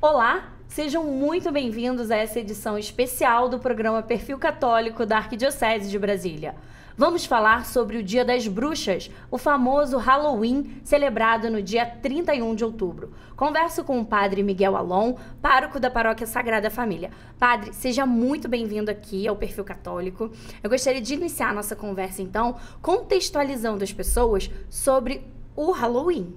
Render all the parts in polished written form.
Olá, sejam muito bem-vindos a essa edição especial do programa Perfil Católico da Arquidiocese de Brasília. Vamos falar sobre o Dia das Bruxas, o famoso Halloween, celebrado no dia 31 de outubro. Converso com o Padre Miguel Alon, pároco da Paróquia Sagrada Família. Padre, seja muito bem-vindo aqui ao Perfil Católico. Eu gostaria de iniciar a nossa conversa, então, contextualizando as pessoas sobre o Halloween.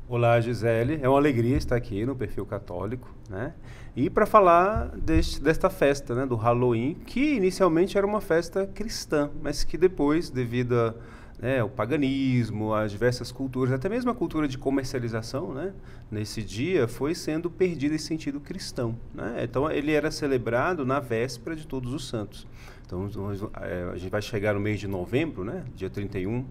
Olá, Gisele. É uma alegria estar aqui no Perfil Católico, né? E para falar desta festa, né, do Halloween, que inicialmente era uma festa cristã, mas que depois, devido ao paganismo, às diversas culturas, até mesmo a cultura de comercialização, né, nesse dia, foi sendo perdida em sentido cristão, né? Então, ele era celebrado na véspera de Todos os Santos. Então, a gente vai chegar no mês de novembro, né, dia 31,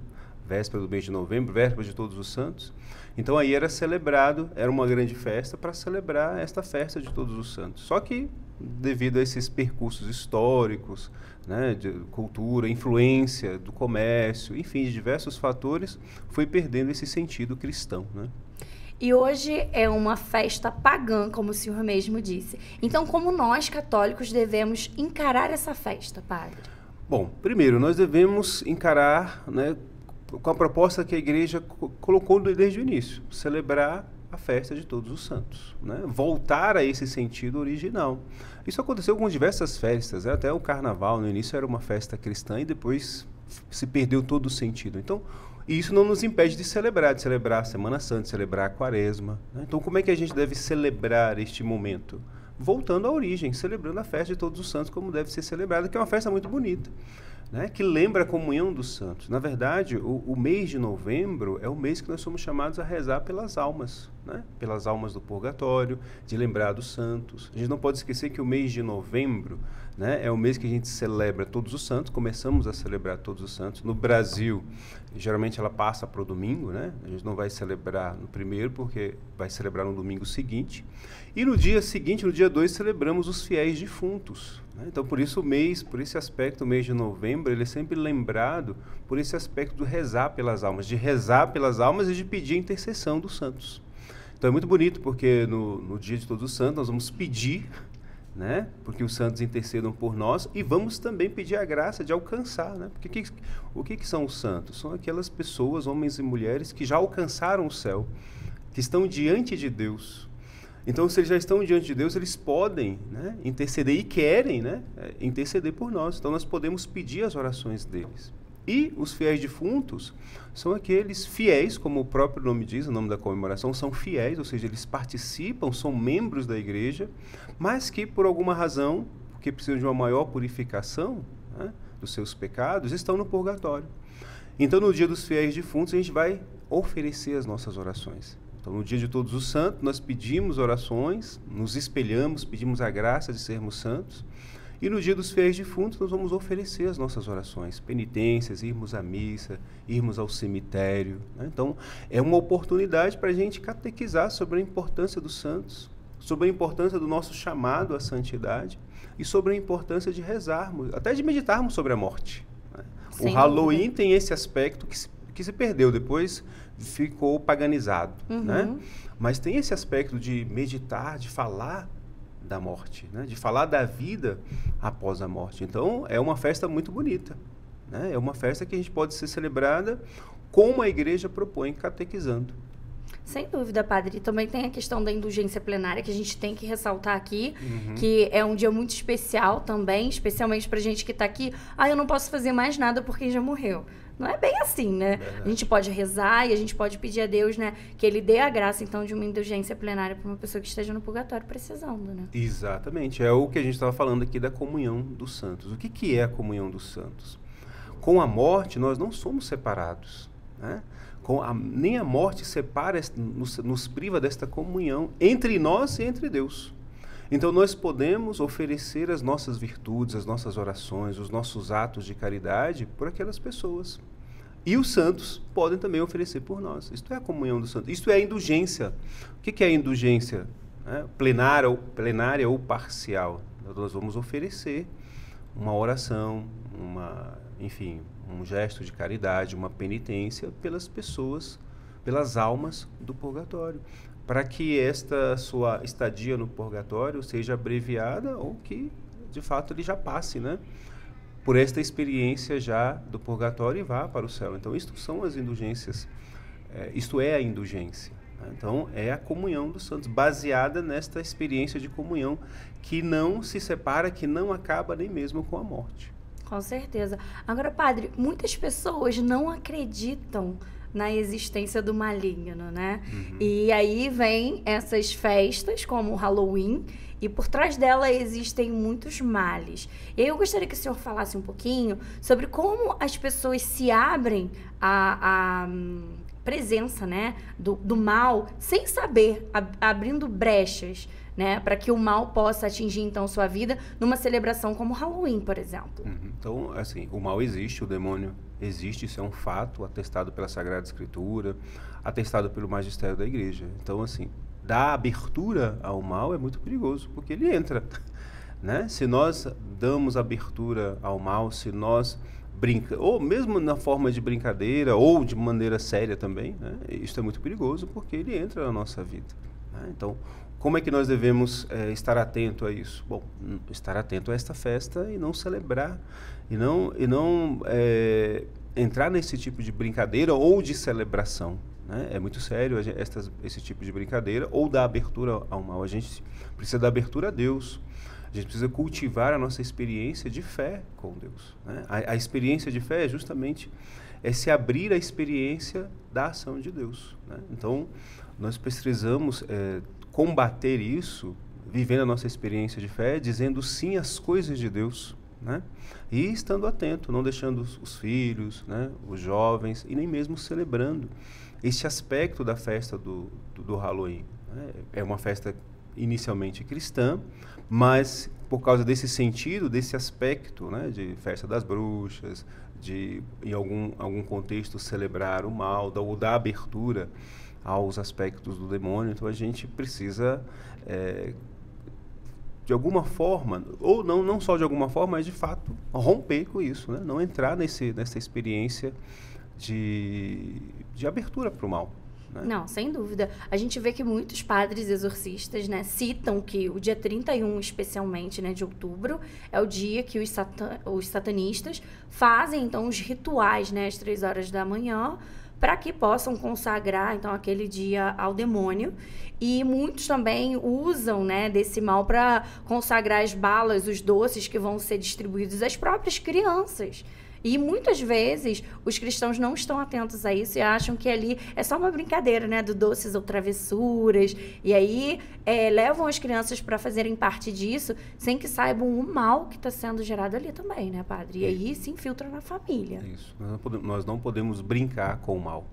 véspera do mês de novembro, véspera de Todos os Santos. Então aí era celebrado, era uma grande festa para celebrar esta festa de Todos os Santos. Só que devido a esses percursos históricos, né, de cultura, influência do comércio, enfim, de diversos fatores, foi perdendo esse sentido cristão, né? E hoje é uma festa pagã, como o senhor mesmo disse. Então, como nós, católicos, devemos encarar essa festa, padre? Bom, primeiro, nós devemos encarar, né, com a proposta que a Igreja colocou desde o início, celebrar a festa de Todos os Santos, né? Voltar a esse sentido original. Isso aconteceu com diversas festas, né? Até o Carnaval, no início era uma festa cristã e depois se perdeu todo o sentido. Então, isso não nos impede de celebrar a Semana Santa, de celebrar a Quaresma, né? Então, como é que a gente deve celebrar este momento? Voltando à origem, celebrando a festa de Todos os Santos como deve ser celebrada, que é uma festa muito bonita, né, que lembra a comunhão dos santos. Na verdade, o mês de novembro é o mês que nós somos chamados a rezar pelas almas, né, pelas almas do purgatório, de lembrar dos santos. A gente não pode esquecer que o mês de novembro, né, é o mês que a gente celebra Todos os Santos, começamos a celebrar Todos os Santos. No Brasil, geralmente ela passa para o domingo, né? A gente não vai celebrar no primeiro, porque vai celebrar no domingo seguinte. E no dia seguinte, no dia 2, celebramos os fiéis defuntos, né? Então, por isso por esse aspecto, o mês de novembro, ele é sempre lembrado por esse aspecto do rezar pelas almas, de rezar pelas almas e de pedir a intercessão dos santos. Então, é muito bonito, porque no dia de Todos os Santos, nós vamos pedir, né, porque os santos intercedam por nós, e vamos também pedir a graça de alcançar, né? Porque o que são os santos? São aquelas pessoas, homens e mulheres, que já alcançaram o céu, que estão diante de Deus. Então, se eles já estão diante de Deus, eles podem, né, interceder e querem, né, interceder por nós. Então, nós podemos pedir as orações deles. E os fiéis defuntos são aqueles fiéis, como o próprio nome diz, o nome da comemoração, são fiéis, ou seja, eles participam, são membros da igreja, mas que por alguma razão, porque precisam de uma maior purificação, né, dos seus pecados, estão no purgatório. Então, no dia dos fiéis defuntos, a gente vai oferecer as nossas orações. Então, no dia de Todos os Santos, nós pedimos orações, nos espelhamos, pedimos a graça de sermos santos. E no dia dos fiéis defuntos, nós vamos oferecer as nossas orações, penitências, irmos à missa, irmos ao cemitério, né? Então, é uma oportunidade para a gente catequizar sobre a importância dos santos, sobre a importância do nosso chamado à santidade e sobre a importância de rezarmos, até de meditarmos sobre a morte, né? O Halloween tem esse aspecto que se perdeu, depois ficou paganizado, né? Mas tem esse aspecto de meditar, de falar da morte, né? De falar da vida após a morte. Então, é uma festa muito bonita, né? É uma festa que a gente pode ser celebrada como a igreja propõe, catequizando. Sem dúvida, padre. E também tem a questão da indulgência plenária, que a gente tem que ressaltar aqui, que é um dia muito especial também, especialmente pra gente que tá aqui. Eu não posso fazer mais nada porque já morreu. Não é bem assim, né? Verdade. A gente pode rezar e a gente pode pedir a Deus, né, que Ele dê a graça, então, de uma indulgência plenária para uma pessoa que esteja no purgatório precisando, né? Exatamente. É o que a gente estava falando aqui da comunhão dos santos. O que é a comunhão dos santos? Com a morte, nós não somos separados, né? Nem a morte separa, nos priva desta comunhão entre nós e entre Deus. Então, nós podemos oferecer as nossas virtudes, as nossas orações, os nossos atos de caridade por aquelas pessoas. E os santos podem também oferecer por nós. Isto é a comunhão dos santos. Isto é a indulgência. O que é a indulgência? Plenária ou parcial. Nós vamos oferecer uma oração, enfim, um gesto de caridade, uma penitência pelas pessoas, pelas almas do purgatório, para que esta sua estadia no purgatório seja abreviada ou que, de fato, ele já passe, né, por esta experiência já do purgatório e vá para o céu. Então, isto são as indulgências, isto é a indulgência. Né? Então, é a comunhão dos santos, baseada nesta experiência de comunhão que não se separa, que não acaba nem mesmo com a morte. Com certeza. Agora, padre, muitas pessoas não acreditam na existência do maligno, né? E aí vem essas festas, como o Halloween, e por trás dela existem muitos males. E aí eu gostaria que o senhor falasse um pouquinho sobre como as pessoas se abrem à presença, né, do mal, sem saber, abrindo brechas, né, para que o mal possa atingir, então, sua vida numa celebração como Halloween, por exemplo. Então, assim, o mal existe, o demônio existe, isso é um fato, atestado pela Sagrada Escritura, atestado pelo magistério da Igreja. Então, assim, dar abertura ao mal é muito perigoso, porque ele entra, né? Se nós damos abertura ao mal, se nós ou mesmo na forma de brincadeira, ou de maneira séria também, né? Isso é muito perigoso, porque ele entra na nossa vida, né? Então, como é que nós devemos estar atento a isso? Bom, estar atento a esta festa e não celebrar, e não entrar nesse tipo de brincadeira ou de celebração, né? É muito sério esse tipo de brincadeira ou da abertura ao mal. A gente precisa dar abertura a Deus. A gente precisa cultivar a nossa experiência de fé com Deus, né? A experiência de fé é justamente se abrir à experiência da ação de Deus, né? Então, nós precisamos combater isso, vivendo a nossa experiência de fé, dizendo sim às coisas de Deus, né? E estando atento, não deixando os filhos, né, os jovens, e nem mesmo celebrando este aspecto da festa do Halloween, né? É uma festa inicialmente cristã, mas por causa desse sentido, desse aspecto, né, de festa das bruxas, de em algum contexto celebrar o mal, ou dar abertura aos aspectos do demônio, então a gente precisa de alguma forma, ou não só de alguma forma, mas de fato romper com isso, né? Não entrar nessa experiência de abertura para o mal. Né? Não, sem dúvida. A gente vê que muitos padres exorcistas, né, citam que o dia 31, especialmente, né, de outubro, é o dia que os satanistas fazem, então, os rituais, né, às 3 horas da manhã, para que possam consagrar, então, aquele dia ao demônio. E muitos também usam, né, desse mal para consagrar as balas, os doces que vão ser distribuídos às próprias crianças. E muitas vezes os cristãos não estão atentos a isso e acham que ali é só uma brincadeira, né, do doces ou travessuras. E aí levam as crianças para fazerem parte disso sem que saibam o mal que está sendo gerado ali também, né, padre? E aí se infiltra na família. Isso. Nós não podemos brincar com o mal,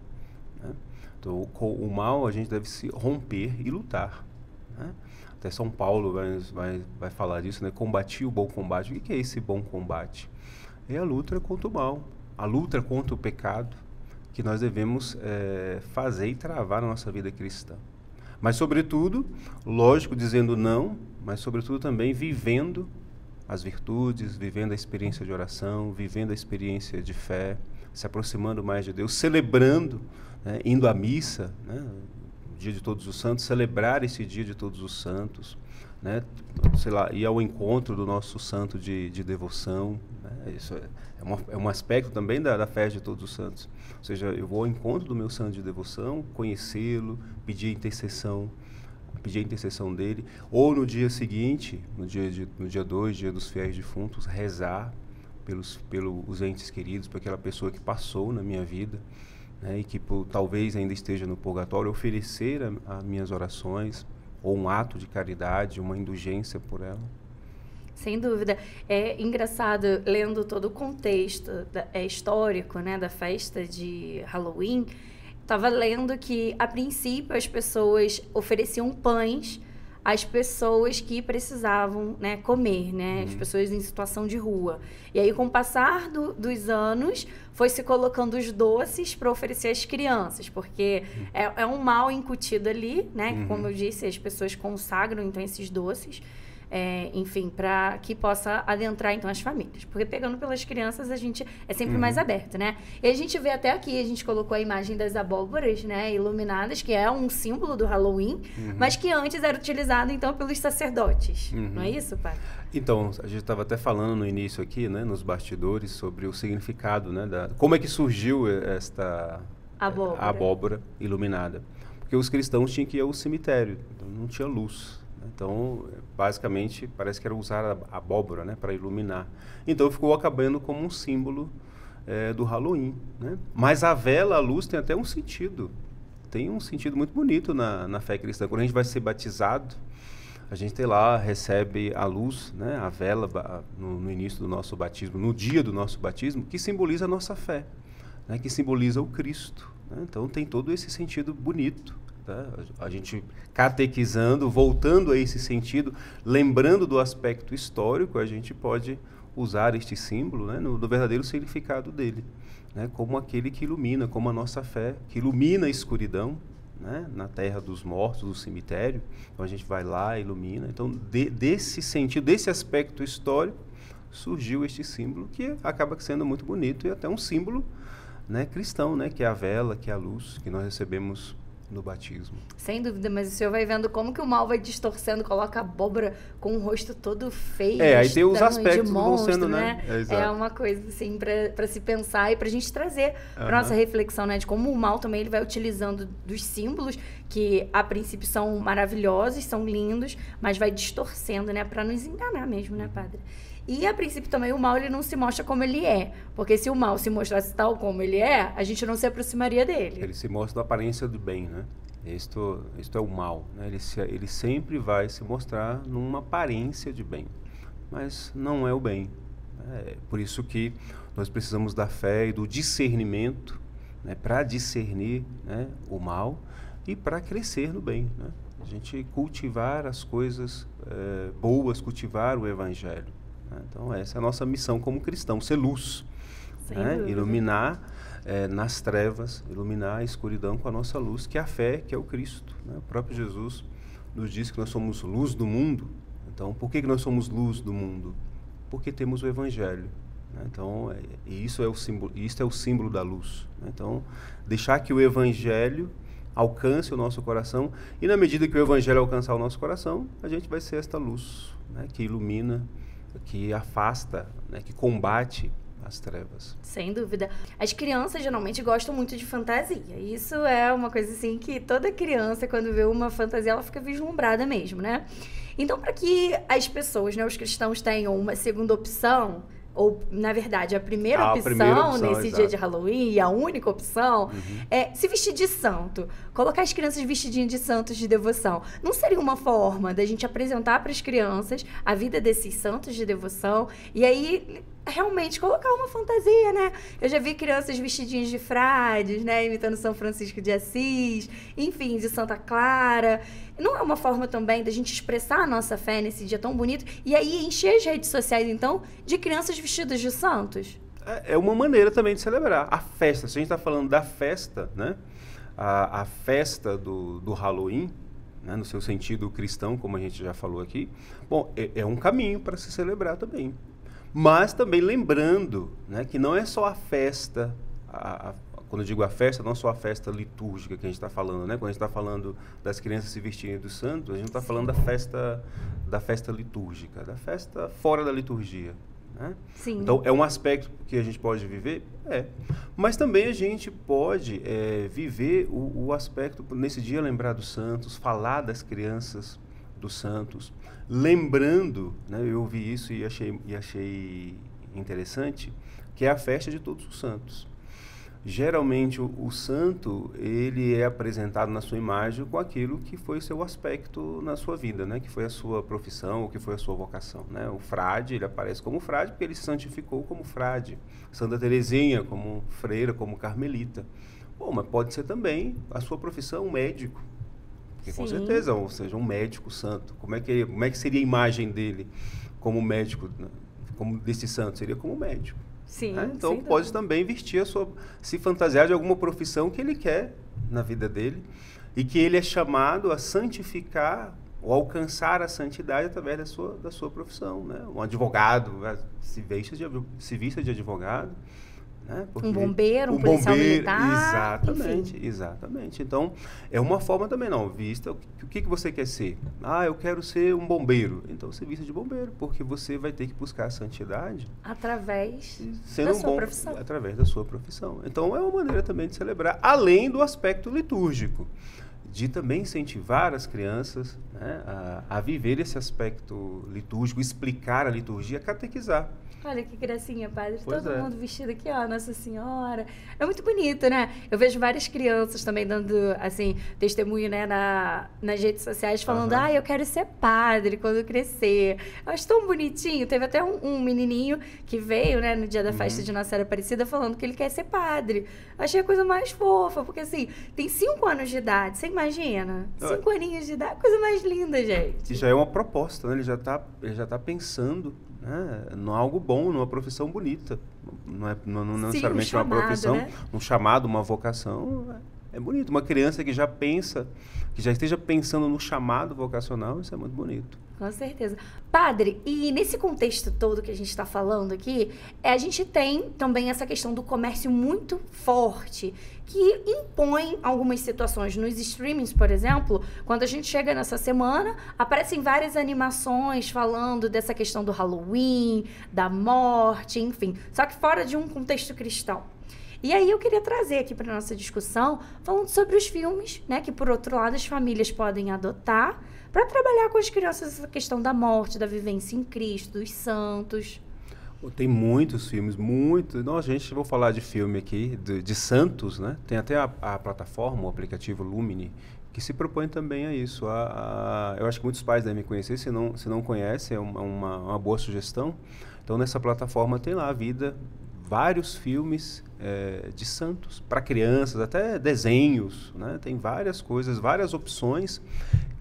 né? Então, com o mal a gente deve se romper e lutar, né? Até São Paulo vai falar disso, né? Combati o bom combate. O que é esse bom combate? É a luta contra o mal, a luta contra o pecado que nós devemos fazer e travar na nossa vida cristã. Mas, sobretudo, lógico, dizendo não, mas, sobretudo, também vivendo as virtudes, vivendo a experiência de oração, vivendo a experiência de fé, se aproximando mais de Deus, celebrando, né, indo à missa, né, no dia de Todos os Santos, celebrar esse dia de Todos os Santos, né, sei lá, ir ao encontro do nosso santo de devoção, né, isso é um aspecto também da festa de Todos os Santos. Ou seja, eu vou ao encontro do meu santo de devoção, conhecê-lo, pedir a intercessão dele, ou no dia seguinte, no dia 2, dia dos fiéis defuntos, rezar pelos entes queridos, por aquela pessoa que passou na minha vida, né, e que talvez ainda esteja no purgatório, oferecer as minhas orações, ou um ato de caridade, uma indulgência por ela. Sem dúvida. É engraçado, lendo todo o contexto histórico, né, da festa de Halloween, estava lendo que, a princípio, as pessoas ofereciam pães às pessoas que precisavam, né, comer, né, as pessoas em situação de rua. E aí, com o passar dos anos, foi se colocando os doces para oferecer às crianças, porque é um mal incutido ali, né, como eu disse, as pessoas consagram, então, esses doces. enfim, para que possa adentrar, então, as famílias. Porque pegando pelas crianças, a gente é sempre mais aberto, né? E a gente vê até aqui, a gente colocou a imagem das abóboras, né, iluminadas, que é um símbolo do Halloween, mas que antes era utilizado, então, pelos sacerdotes. Não é isso, pai? Então, a gente estava até falando no início aqui, né, nos bastidores, sobre o significado, né, como é que surgiu esta abóbora iluminada. Porque os cristãos tinham que ir ao cemitério, então não tinha luz. Então, basicamente, parece que era usar a abóbora, né, para iluminar. Então, ficou acabando como um símbolo do Halloween, né? Mas a vela, a luz, tem até um sentido. Tem um sentido muito bonito na fé cristã. Quando a gente vai ser batizado, a gente lá recebe a luz, né, a vela no início do nosso batismo, no dia do nosso batismo, que simboliza a nossa fé, né, que simboliza o Cristo. Né? Então, tem todo esse sentido bonito. Tá? A gente catequizando, voltando a esse sentido, lembrando do aspecto histórico, a gente pode usar este símbolo, né, no verdadeiro significado dele, né, como aquele que ilumina, como a nossa fé, que ilumina a escuridão, né, na terra dos mortos, do cemitério. Então a gente vai lá, ilumina. Então, desse sentido, desse aspecto histórico, surgiu este símbolo, que acaba sendo muito bonito e até um símbolo, né, cristão, né, que é a vela, que é a luz, que nós recebemos no batismo. Sem dúvida, mas o senhor vai vendo como que o mal vai distorcendo, coloca a abóbora com o rosto todo feio, aí tem os aspectos de monstro, que vão sendo, né? É uma coisa assim para se pensar e para a gente trazer para nossa reflexão, né, de como o mal também ele vai utilizando dos símbolos que a princípio são maravilhosos, são lindos, mas vai distorcendo, né, para nos enganar mesmo, né, padre? E, a princípio, também o mal ele não se mostra como ele é. Porque se o mal se mostrasse tal como ele é, a gente não se aproximaria dele. Ele se mostra na aparência do bem, né? Isto é o mal, né? Ele sempre vai se mostrar numa aparência de bem. Mas não é o bem. É por isso que nós precisamos da fé e do discernimento, né, para discernir, né, o mal e para crescer no bem, né? A gente cultivar as coisas boas, cultivar o Evangelho. Então, essa é a nossa missão como cristão, ser luz, né? Iluminar nas trevas, iluminar a escuridão com a nossa luz, que é a fé, que é o Cristo. Né? O próprio Jesus nos diz que nós somos luz do mundo. Então, por que nós somos luz do mundo? Porque temos o Evangelho. Né? Então, isso é o símbolo da luz. Né? Então, deixar que o Evangelho alcance o nosso coração, e na medida que o Evangelho alcançar o nosso coração, a gente vai ser esta luz, né, que ilumina, que afasta, né, que combate as trevas. Sem dúvida. As crianças geralmente gostam muito de fantasia. Isso é uma coisa assim que toda criança, quando vê uma fantasia, ela fica vislumbrada mesmo, né? Então, para que as pessoas, né, os cristãos tenham uma segunda opção, ou, na verdade, a primeira opção nesse dia de Halloween, e a única opção, é se vestir de santo. Colocar as crianças vestidinhas de santos de devoção. Não seria uma forma da gente apresentar para as crianças a vida desses santos de devoção e aí realmente colocar uma fantasia, né? Eu já vi crianças vestidinhas de frades, né? Imitando São Francisco de Assis, enfim, de Santa Clara. Não é uma forma também da gente expressar a nossa fé nesse dia tão bonito e aí encher as redes sociais, então, de crianças vestidas de santos? É uma maneira também de celebrar a festa. Se a gente está falando da festa, né? A festa do Halloween, né? No seu sentido cristão, como a gente já falou aqui, bom, é um caminho para se celebrar também. Mas também lembrando, né, que não é só a festa, quando eu digo a festa, não é só a festa litúrgica que a gente está falando, né? Quando a gente está falando das crianças se vestirem dos santos, a gente não está falando da festa litúrgica, da festa fora da liturgia. Né? Sim. Então, é um aspecto que a gente pode viver? Mas também a gente pode viver o aspecto, nesse dia, lembrar dos santos, falar das crianças dos santos, lembrando, né, eu ouvi isso e achei interessante, que é a festa de todos os santos. Geralmente, o santo, ele é apresentado na sua imagem com aquilo que foi o seu aspecto na sua vida, né? Que foi a sua profissão, ou que foi a sua vocação, né? O frade, ele aparece como frade porque ele se santificou como frade. Santa Teresinha como freira, como carmelita. Bom, mas pode ser também a sua profissão, médico. Porque, com certeza, ou seja, um médico santo. Como é que seria a imagem dele como médico, né? Como desse santo? Seria como médico. Sim, né? Então, pode também vestir se fantasiar de alguma profissão que ele quer na vida dele e que ele é chamado a santificar ou alcançar a santidade através da sua profissão, né? Um advogado se vista de advogado, né? Um bombeiro, um policial militar. Exatamente, exatamente. Então, é uma forma também, não, vista, o que você quer ser? Eu quero ser um bombeiro. Então, você vista de bombeiro, porque você vai ter que buscar a santidade através da sua profissão. Através da sua profissão. Então, é uma maneira também de celebrar, além do aspecto litúrgico, de também incentivar as crianças, né, a viver esse aspecto litúrgico, explicar a liturgia, catequizar. Olha que gracinha, padre. Pois Todo mundo vestido aqui, ó, Nossa Senhora. É muito bonito, né? Eu vejo várias crianças também dando, assim, testemunho, né, nas redes sociais, falando, eu quero ser padre quando eu crescer. Eu acho tão bonitinho. Teve até um menininho que veio, né, no dia da festa de Nossa Senhora Aparecida, falando que ele quer ser padre. Eu achei a coisa mais fofa, porque, assim, tem 5 anos de idade, você imagina? 5 aninhos de idade, coisa mais linda, gente. E já é uma proposta, né? Ele já tá pensando, não é algo bom, numa profissão bonita. Não necessariamente chamado, uma profissão, né? Um chamado, uma vocação. É bonito. Uma criança que já esteja pensando no chamado vocacional, isso é muito bonito. Com certeza. Padre, e nesse contexto todo que a gente está falando aqui, a gente tem também essa questão do comércio muito forte, que impõe algumas situações. Nos streamings, por exemplo, quando a gente chega nessa semana, aparecem várias animações falando dessa questão do Halloween, da morte, enfim. Só que fora de um contexto cristão. E aí eu queria trazer aqui para nossa discussão, falando sobre os filmes, né, que por outro lado as famílias podem adotar para trabalhar com as crianças essa questão da morte, da vivência em Cristo, dos santos. Tem muitos filmes, muito. Nossa, gente, vou falar de filme aqui, de santos, né? Tem até a plataforma, o aplicativo Lumini, que se propõe também a isso. Eu acho que muitos pais devem me conhecer, se não conhecem, é uma boa sugestão. Então, nessa plataforma tem lá vários filmes de santos para crianças, até desenhos, né? Tem várias coisas, várias opções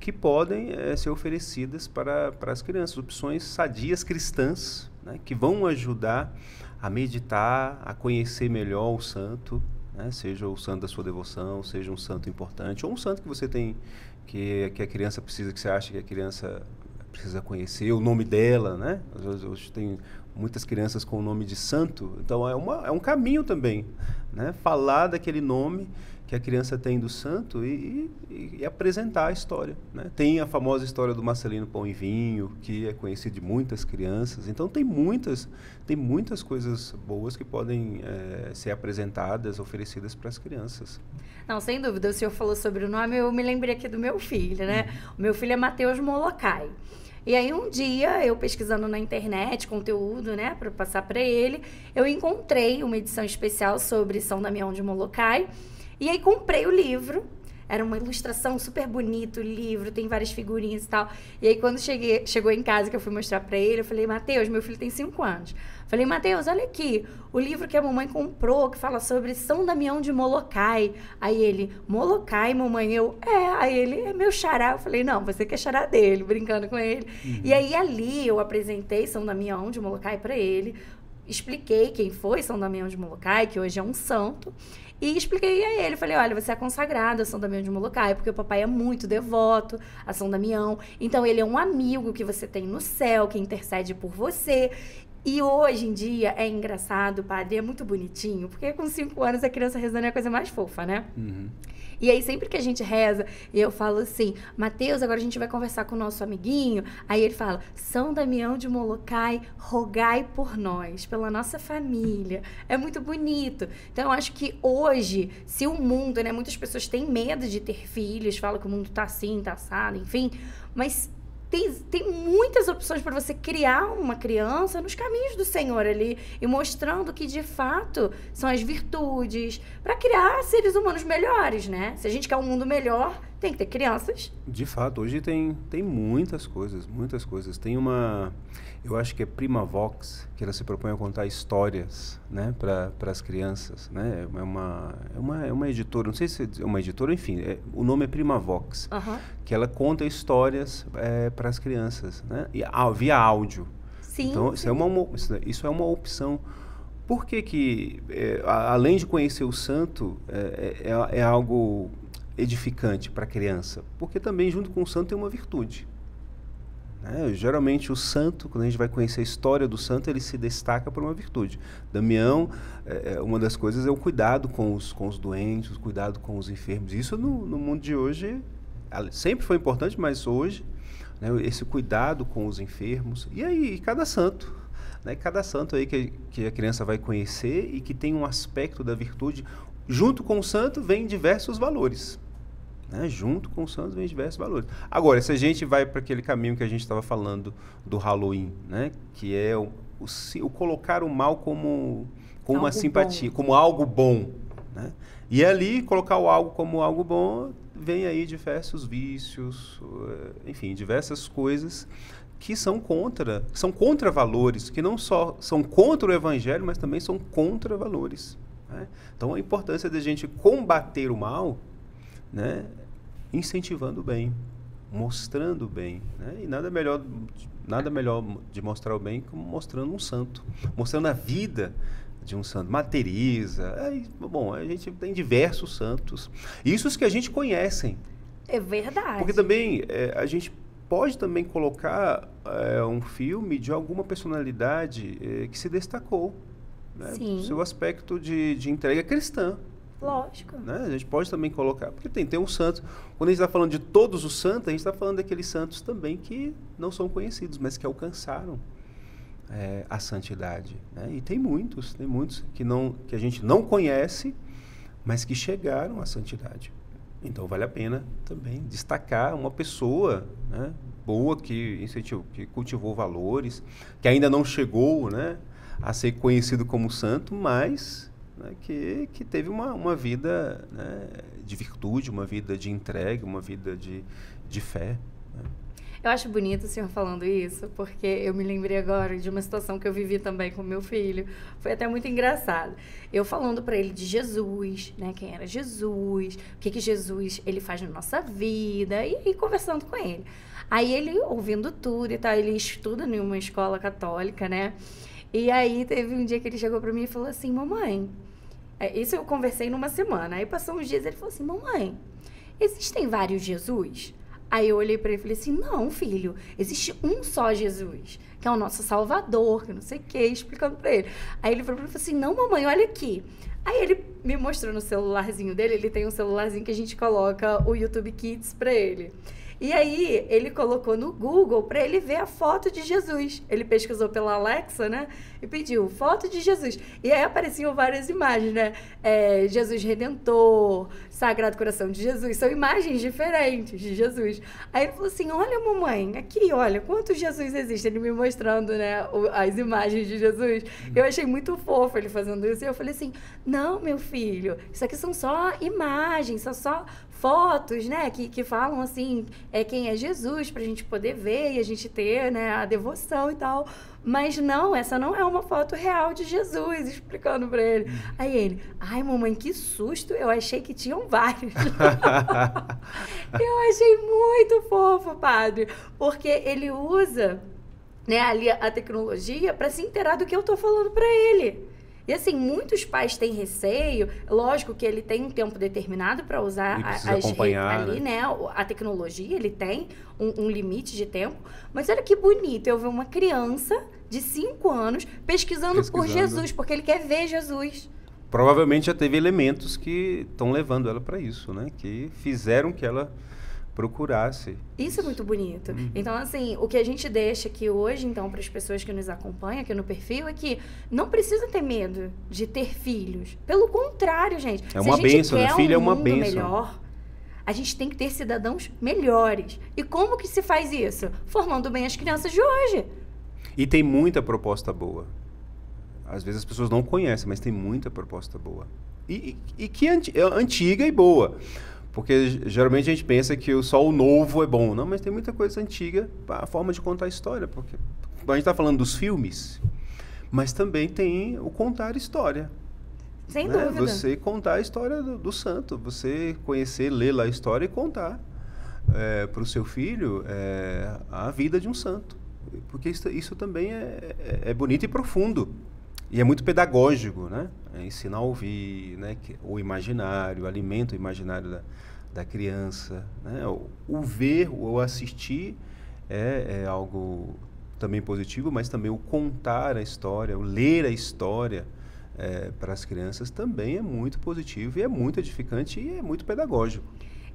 que podem ser oferecidas para as crianças, opções sadias cristãs, né? Que vão ajudar a meditar, a conhecer melhor o santo, né? Seja o santo da sua devoção, seja um santo importante, ou um santo que você tem, que a criança precisa, que você acha que a criança precisa conhecer, o nome dela, né? Hoje tem muitas crianças com o nome de santo, então é um caminho também, né? Falar daquele nome que a criança tem do santo e apresentar a história, né? Tem a famosa história do Marcelino Pão e Vinho, que é conhecida de muitas crianças, então tem muitas coisas boas que podem ser apresentadas, oferecidas para as crianças. Não, sem dúvida, o senhor falou sobre o nome, eu me lembrei aqui do meu filho, né? O meu filho é Mateus Molokai. E aí um dia, eu pesquisando na internet, conteúdo, né, para passar para ele, eu encontrei uma edição especial sobre São Damião de Molokai, e aí comprei o livro. Era uma ilustração super bonita, o livro, tem várias figurinhas e tal. E aí, quando chegou em casa, que eu fui mostrar pra ele, eu falei, Mateus, meu filho tem 5 anos. Falei, Mateus, olha aqui, o livro que a mamãe comprou, que fala sobre São Damião de Molokai. Aí ele, Molokai, mamãe? Aí ele, é meu xará. Eu falei, não, você que é xará dele, brincando com ele. E aí, ali, eu apresentei São Damião de Molokai pra ele, expliquei quem foi São Damião de Molokai, que hoje é um santo. E expliquei a ele, falei, olha, você é consagrado a São Damião de Molokai, porque o papai é muito devoto a São Damião, então ele é um amigo que você tem no céu, que intercede por você. E hoje em dia é engraçado, padre, é muito bonitinho, porque com 5 anos a criança rezando é a coisa mais fofa, né? Uhum. E aí, sempre que a gente reza, eu falo assim, Mateus, agora a gente vai conversar com o nosso amiguinho. Aí ele fala, São Damião de Molokai, rogai por nós, pela nossa família. É muito bonito. Então, eu acho que hoje, se o mundo, né, muitas pessoas têm medo de ter filhos, falam que o mundo tá assim, tá assado, enfim, mas tem muitas opções para você criar uma criança nos caminhos do Senhor ali e mostrando que, de fato, são as virtudes para criar seres humanos melhores, né? Se a gente quer um mundo melhor, tem que ter crianças. De fato, hoje tem muitas coisas. Tem eu acho que é Prima Vox, que ela se propõe a contar histórias, né, para as crianças, né? É uma editora, não sei se é uma editora, enfim, o nome é Prima Vox, que ela conta histórias para as crianças, né? E, via áudio. Sim, então, sim. Isso é uma opção. Por que além de conhecer o santo, é algo edificante para a criança? Porque também, junto com o santo, tem uma virtude. né? Geralmente o santo, quando a gente vai conhecer a história do santo, ele se destaca por uma virtude. Damião, uma das coisas é o cuidado com os doentes, o cuidado com os enfermos. Isso no mundo de hoje sempre foi importante, mas hoje, né, esse cuidado com os enfermos. E aí, cada santo, né, cada santo aí que a criança vai conhecer e que tem um aspecto da virtude, junto com o santo vem diversos valores. Né? Junto com o santo vem diversos valores. Agora, se a gente vai para aquele caminho que a gente estava falando do Halloween, né? Que é o colocar o mal como uma simpatia, como algo bom. Né? E ali, colocar o algo como algo bom, vem aí diversos vícios, enfim, diversas coisas que são contra valores, que não só são contra o evangelho, mas também são contra valores. Né? Então, a importância da gente combater o mal, né? Incentivando o bem, mostrando o bem, né? E nada melhor de mostrar o bem como mostrando um santo, mostrando a vida de um santo. Madre Teresa, bom, a gente tem diversos santos, isso os que a gente conhece. É verdade. Porque também a gente pode também colocar um filme de alguma personalidade que se destacou, né? Sim. Seu aspecto de entrega cristã. Lógico. Né? A gente pode também colocar, porque tem um santo. Quando a gente está falando de todos os santos, a gente está falando daqueles santos também que não são conhecidos, mas que alcançaram a santidade. Né? E tem muitos que a gente não conhece, mas que chegaram à santidade. Então vale a pena também destacar uma pessoa, né, boa, que cultivou valores, que ainda não chegou, né, a ser conhecido como santo, mas... né, que teve uma vida, né, de virtude, uma vida de entrega, uma vida de fé. Né? Eu acho bonito o senhor falando isso, porque eu me lembrei agora de uma situação que eu vivi também com meu filho. Foi até muito engraçado. Eu falando para ele de Jesus, né, quem era Jesus, o que Jesus ele faz na nossa vida, e conversando com ele. Aí ele, ouvindo tudo e tal, ele estuda em uma escola católica, né? E aí teve um dia que ele chegou para mim e falou assim: mamãe, isso eu conversei numa semana. Aí passou uns dias e ele falou assim: mamãe, existem vários Jesus? Aí eu olhei para ele e falei assim: não, filho, existe um só Jesus, que é o nosso Salvador, que não sei o que, explicando para ele. Aí ele falou assim: não, mamãe, olha aqui. Aí ele me mostrou no celularzinho dele, ele tem um celularzinho que a gente coloca o YouTube Kids para ele. E aí, ele colocou no Google para ele ver a foto de Jesus. Ele pesquisou pela Alexa, né? E pediu foto de Jesus. E aí apareciam várias imagens, né? Jesus Redentor, Sagrado Coração de Jesus. São imagens diferentes de Jesus. Aí ele falou assim: olha, mamãe, aqui, olha, quantos Jesus existem? Ele me mostrando, né, as imagens de Jesus. Eu achei muito fofo ele fazendo isso. E eu falei assim: não, meu filho, isso aqui são só imagens, são só fotos, né, que falam assim, quem é Jesus, pra gente poder ver e a gente ter, né, a devoção e tal. Mas não, essa não é uma foto real de Jesus, explicando pra ele. Aí ele: ai, mamãe, que susto, eu achei que tinham vários. Eu achei muito fofo, padre, porque ele usa, né, ali a tecnologia para se inteirar do que eu tô falando pra ele. E assim, muitos pais têm receio, lógico que ele tem um tempo determinado para usar ali, né? A tecnologia, ele tem um limite de tempo. Mas olha que bonito eu ver uma criança de 5 anos pesquisando por Jesus, porque ele quer ver Jesus. Provavelmente já teve elementos que estão levando ela para isso, né? Que fizeram que ela procurasse. Isso é muito bonito. Então, assim, o que a gente deixa aqui hoje, então, para as pessoas que nos acompanham aqui no perfil, é que não precisa ter medo de ter filhos. Pelo contrário, gente. É uma bênção, né? Filho é uma bênção. Melhor, a gente tem que ter cidadãos melhores. E como que se faz isso? Formando bem as crianças de hoje. E tem muita proposta boa. Às vezes as pessoas não conhecem, mas tem muita proposta boa. E que é antiga e boa. Porque geralmente a gente pensa que só o novo é bom. Não, mas tem muita coisa antiga, a forma de contar a história. Porque a gente está falando dos filmes, mas também tem o contar história. Sem dúvida. Você contar a história do santo, você conhecer, ler lá a história e contar para o seu filho a vida de um santo. Porque isso também é bonito e profundo. E é muito pedagógico, né? Ensinar a ouvir, né? O imaginário, o alimento imaginário da criança, né? O ver, o assistir é algo também positivo, mas também o contar a história, o ler a história para as crianças também é muito positivo e é muito edificante e é muito pedagógico.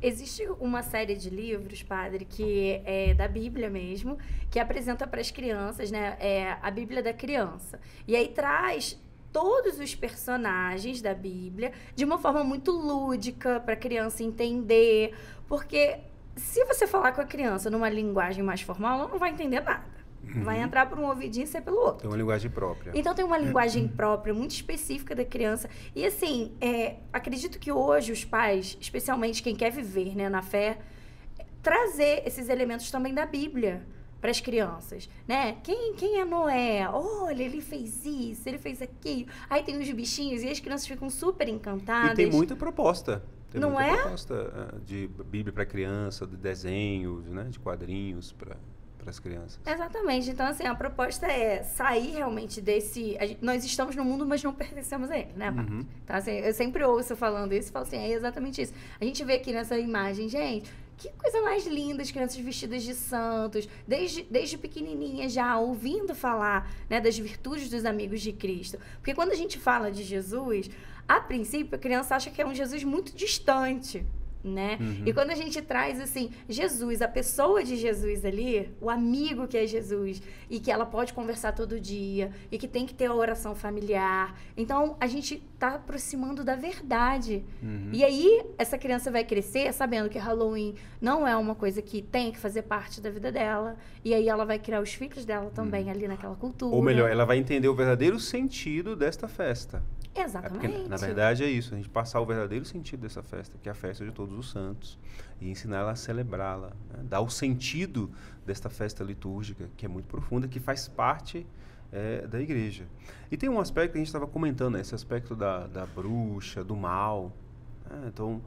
Existe uma série de livros, padre, que é da Bíblia mesmo, que apresenta para as crianças, né? É a Bíblia da criança. E aí traz todos os personagens da Bíblia de uma forma muito lúdica para a criança entender, porque se você falar com a criança numa linguagem mais formal, ela não vai entender nada. Vai entrar por um ouvidinho e sair pelo outro. Tem uma linguagem própria. Então, tem uma linguagem própria, muito específica da criança. E, assim, acredito que hoje os pais, especialmente quem quer viver, né, na fé, trazer esses elementos também da Bíblia para as crianças, né? Quem é Noé? Olha, ele fez isso, ele fez aquilo. Aí tem os bichinhos e as crianças ficam super encantadas. E tem muita proposta. Tem não muita é? proposta de Bíblia para criança, de desenhos, né, de quadrinhos para as crianças. Exatamente. Então, assim, a proposta é sair realmente desse... Nós estamos no mundo, mas não pertencemos a ele, né, Marcos? Então, assim, eu sempre ouço falando isso e falo assim, é exatamente isso. A gente vê aqui nessa imagem, gente, que coisa mais linda, as crianças vestidas de santos, desde pequenininhas já ouvindo falar, né, das virtudes dos amigos de Cristo. Porque quando a gente fala de Jesus, a princípio, a criança acha que é um Jesus muito distante, né? E quando a gente traz, assim, Jesus, a pessoa de Jesus ali, o amigo que é Jesus, e que ela pode conversar todo dia, e que tem que ter a oração familiar, então a gente tá aproximando da verdade. E aí, essa criança vai crescer sabendo que Halloween não é uma coisa que tem que fazer parte da vida dela, e aí ela vai criar os filhos dela também ali naquela cultura. Ou melhor, ela vai entender o verdadeiro sentido desta festa. Exatamente. Porque, na verdade, é isso. A gente passar o verdadeiro sentido dessa festa, que é a festa de todos os santos, e ensinar ela a celebrá-la, né? Dar o sentido desta festa litúrgica, que é muito profunda, que faz parte da igreja. E tem um aspecto que a gente estava comentando, esse aspecto da bruxa, do mal. Né? Então,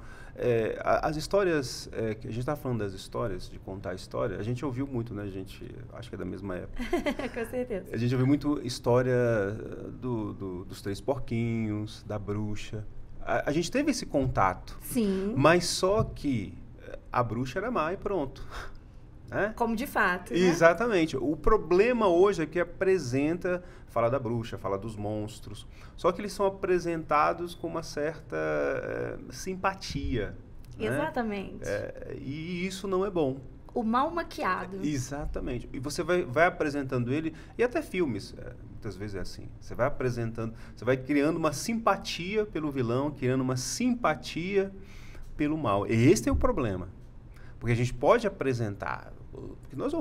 as histórias, que a gente estava falando das histórias, de contar a história, a gente ouviu muito, né? A gente, acho que é da mesma época. Com certeza. A gente ouviu muito história dos três porquinhos, da bruxa. A gente teve esse contato. Sim. Mas só que a bruxa era má e pronto. Né? Como de fato, né? Exatamente. O problema hoje é que fala da bruxa, fala dos monstros, só que eles são apresentados com uma certa simpatia. Exatamente. Né? E isso não é bom. O mal maquiado. Exatamente. E você vai apresentando ele, e até filmes, muitas vezes é assim. Você vai apresentando, você vai criando uma simpatia pelo vilão, criando uma simpatia pelo mal. E esse é o problema. Porque a gente pode apresentar, porque nós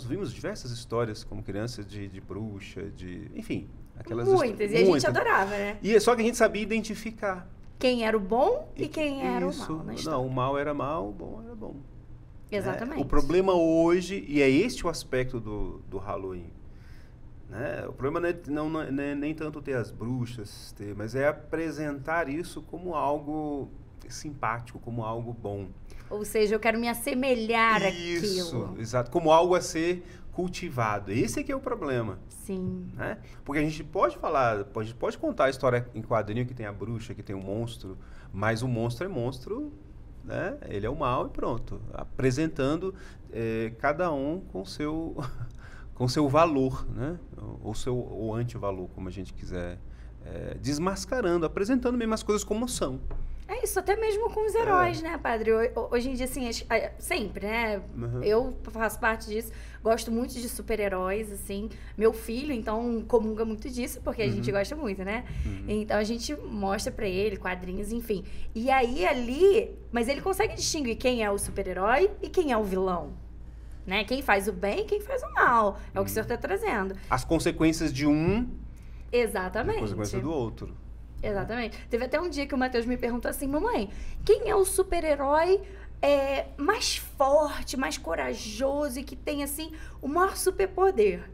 vimos diversas histórias como crianças de bruxa, enfim. Muitas, e a gente adorava, né? E só que a gente sabia identificar. Quem era o bom e quem era o mal na história. Não, o mal era mal, o bom era bom. Exatamente. O problema hoje, e é este o aspecto do Halloween, né? O problema não é nem tanto ter as bruxas, mas é apresentar isso como algo simpático, como algo bom. Ou seja, eu quero me assemelhar isso, àquilo. Exato, como algo a ser cultivado. Esse é que é o problema. Sim. Né? Porque a gente pode contar a história em quadrinho que tem a bruxa, que tem o monstro, mas o monstro é monstro, né? Ele é o mal e pronto. Apresentando cada um com seu valor, né? Ou antivalor, como a gente quiser. Desmascarando, apresentando mesmo as coisas como são. É isso, até mesmo com os heróis, né, padre? Hoje em dia, assim, sempre, né? Eu faço parte disso, gosto muito de super-heróis, assim. Meu filho, então, comunga muito disso, porque a gente gosta muito, né? Então, a gente mostra pra ele quadrinhos, enfim. E aí, mas ele consegue distinguir quem é o super-herói e quem é o vilão. Né? Quem faz o bem e quem faz o mal. É o que o senhor tá trazendo. As consequências de um... Exatamente. As consequências do outro. Exatamente. Teve até um dia que o Matheus me perguntou assim, mamãe, quem é o super-herói mais forte, mais corajoso e que tem, assim, o maior superpoder?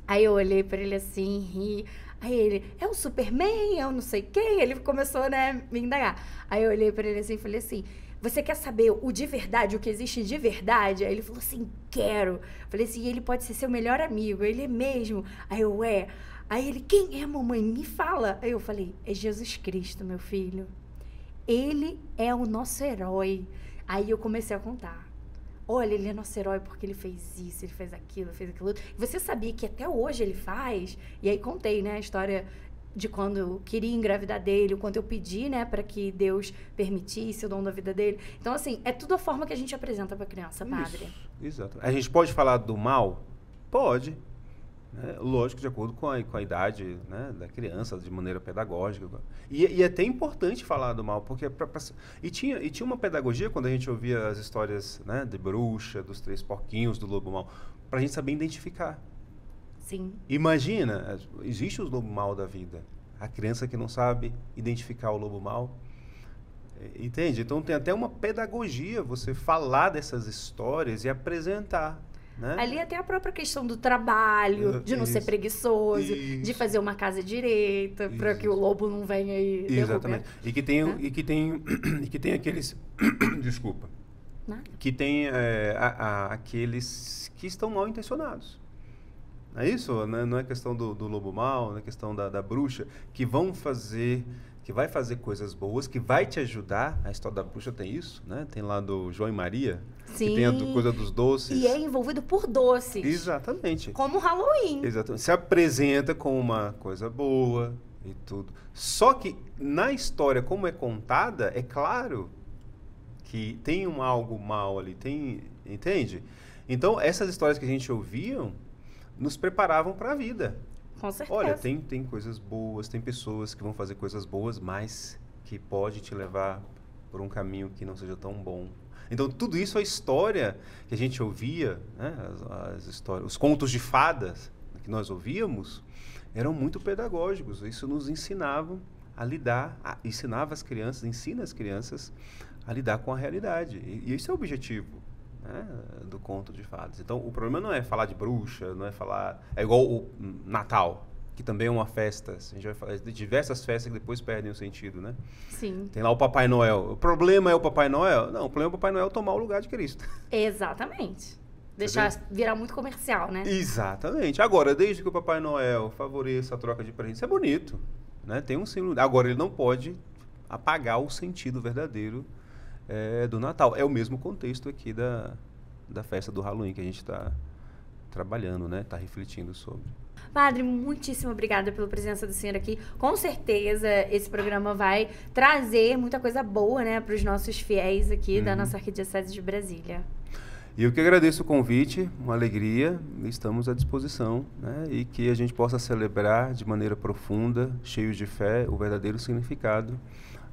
Aí eu olhei pra ele assim, ri. Aí ele, é o Superman, é o não sei quem? Ele começou, né, me indagar. Aí eu olhei pra ele assim e falei assim, você quer saber o de verdade, o que existe de verdade? Aí ele falou assim, quero. Falei assim, ele pode ser seu melhor amigo, ele é mesmo. Aí eu, Aí ele, quem é, mamãe? Me fala. Aí eu falei, é Jesus Cristo, meu filho. Ele é o nosso herói. Aí eu comecei a contar. olha, ele é nosso herói porque ele fez isso, ele fez aquilo, outro. E você sabia que até hoje ele faz? E aí contei, né, a história de quando eu queria engravidar dele, o quanto eu pedi, né, para que Deus permitisse o dom da vida dele. Então, assim, é tudo a forma que a gente apresenta para a criança, padre. Isso, exato. A gente pode falar do mal? Pode. Né? Lógico, de acordo com a idade, né, da criança, de maneira pedagógica. E é até importante falar do mal, porque... E tinha uma pedagogia, quando a gente ouvia as histórias, né, de bruxa, dos 3 porquinhos, do lobo mau, para a gente saber identificar. Sim. Imagina, existe o lobo mau da vida. A criança que não sabe identificar o lobo mau. Entende? Então tem até uma pedagogia você falar dessas histórias e apresentar. Né? Ali até a própria questão do trabalho, de não ser preguiçoso, de fazer uma casa direita, para que o lobo não venha aí derrubar. Exatamente. E que tem aqueles... Desculpa. Nada. Que tem aqueles que estão mal intencionados. É isso? Né? Não é questão do lobo mau, não é questão da bruxa, que vai fazer coisas boas, que vai te ajudar. A história da bruxa tem isso, né? Tem lá do João e Maria, sim, que tem a coisa dos doces. E é envolvido por doces. Exatamente. Como o Halloween. Exatamente. Se apresenta como uma coisa boa e tudo. Só que na história, como é contada, é claro que tem algo mal ali, entende? Então, essas histórias que a gente ouvia nos preparavam para a vida. Com certeza. Olha, tem coisas boas, tem pessoas que vão fazer coisas boas, mas que pode te levar por um caminho que não seja tão bom. Então, tudo isso é a história que a gente ouvia, né? As histórias, os contos de fadas que nós ouvíamos, eram muito pedagógicos. Isso nos ensinava a lidar, ensina as crianças a lidar com a realidade. E esse é o objetivo, né, do conto de fadas. Então, o problema não é falar de bruxa, não é falar... É igual o Natal, que também é uma festa. A gente vai falar de diversas festas que depois perdem o sentido, né? Sim. Tem lá o Papai Noel. O problema é o Papai Noel? Não, o problema é o Papai Noel tomar o lugar de Cristo. Exatamente. Deixar virar muito comercial, né? Exatamente. Agora, desde que o Papai Noel favoreça a troca de presentes, é bonito, né? Tem um símbolo. Agora, ele não pode apagar o sentido verdadeiro do Natal. É o mesmo contexto aqui da festa do Halloween que a gente está trabalhando, né? Está refletindo sobre. Padre, muitíssimo obrigada pela presença do senhor aqui. Com certeza esse programa vai trazer muita coisa boa, né, para os nossos fiéis aqui da nossa Arquidiocese de Brasília. E eu que agradeço o convite, uma alegria, estamos à disposição, né, e que a gente possa celebrar de maneira profunda, cheios de fé, o verdadeiro significado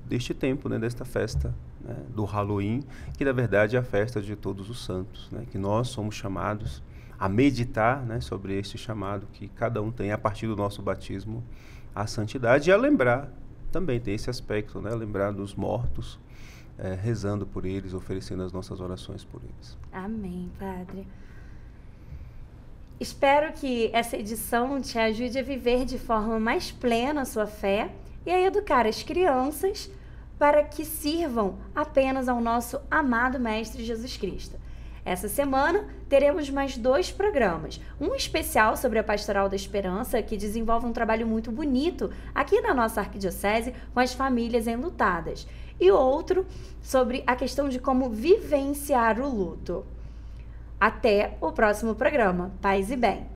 deste tempo, né, desta festa, né, do Halloween, que na verdade é a festa de todos os santos, né, que nós somos chamados a meditar, né, sobre este chamado que cada um tem a partir do nosso batismo à santidade, e a lembrar, também tem esse aspecto, né, lembrar dos mortos, rezando por eles, oferecendo as nossas orações por eles. Amém, Padre. Espero que essa edição te ajude a viver de forma mais plena a sua fé e a educar as crianças para que sirvam apenas ao nosso amado Mestre Jesus Cristo. Essa semana teremos mais 2 programas, um especial sobre a Pastoral da Esperança, que desenvolve um trabalho muito bonito aqui na nossa arquidiocese com as famílias enlutadas, e outro sobre a questão de como vivenciar o luto. Até o próximo programa. Paz e bem!